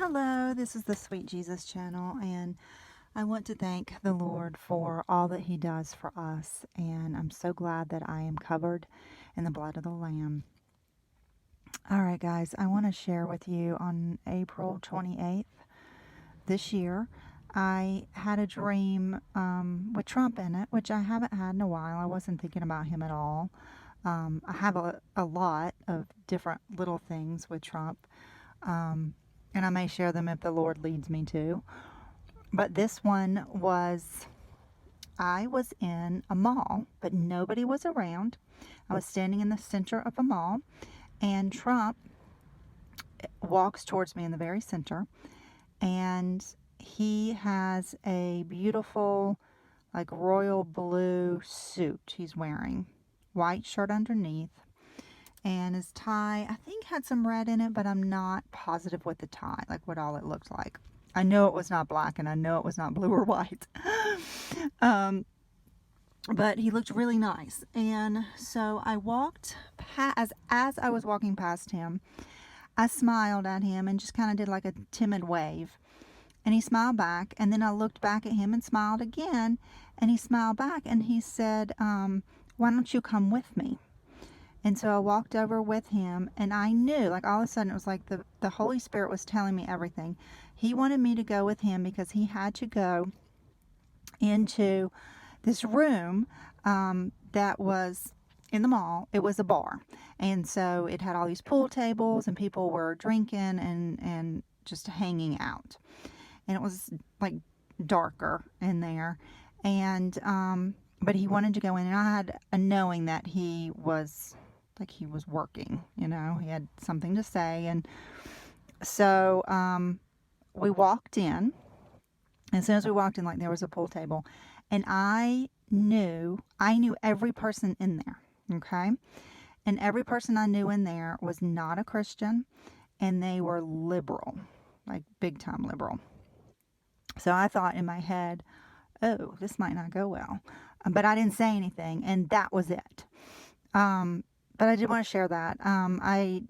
Hello, this is the Sweet Jesus channel, and I want to thank the Lord for all that He does for us, and I'm so glad that I am covered in the blood of the Lamb. All right, guys, I want to share with you on April 28th this year, I had a dream with Trump in it, which I haven't had in a while. I wasn't thinking about him at all. I have a lot of different little things with Trump. And I may share them if the Lord leads me to. But this one was I was in a mall, but nobody was around. I was standing in the center of a mall, and Trump walks towards me in the very center, and he has a beautiful, like royal blue suit he's wearing, white shirt underneath, and his tie, I think, had some red in it, but I'm not positive with the tie, like what all it looked like. I know it was not black, and I know it was not blue or white. But he looked really nice. And so I walked past, as I was walking past him, I smiled at him and just kind of did like a timid wave. And he smiled back, and then I looked back at him and smiled again, and he smiled back, and he said, why don't you come with me? And so I walked over with him, and I knew, like, all of a sudden, it was like the Holy Spirit was telling me everything. He wanted me to go with him because he had to go into this room that was in the mall. It was a bar. And so it had all these pool tables, and people were drinking and just hanging out. And it was, like, darker in there. And, but he wanted to go in, and I had a knowing that he was working, he had something to say. And so we walked in. As soon as we walked in, like, there was a pool table, and I knew every person in there. Okay. And every person I knew in there was not a Christian, and they were liberal, like big time liberal. So I thought in my head, oh, this might not go well. But I didn't say anything, and that was it. But I did want to share that. I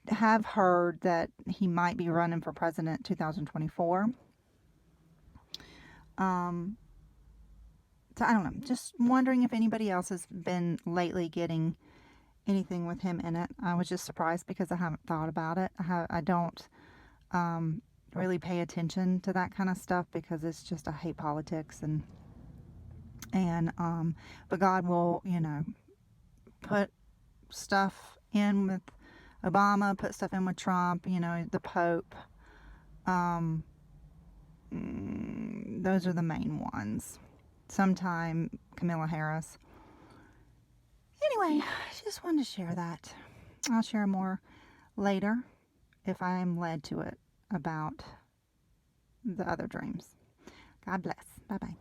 have heard that he might be running for president 2024. So I don't know. Just wondering if anybody else has been lately getting anything with him in it. I was just surprised because I haven't thought about it. I don't really pay attention to that kind of stuff because it's just, I hate politics, but God will, put stuff in with Obama, put stuff in with Trump, the Pope. Those are the main ones. Sometime Kamala Harris. Anyway, I just wanted to share that. I'll share more later if I am led to it about the other dreams. God bless. Bye-bye.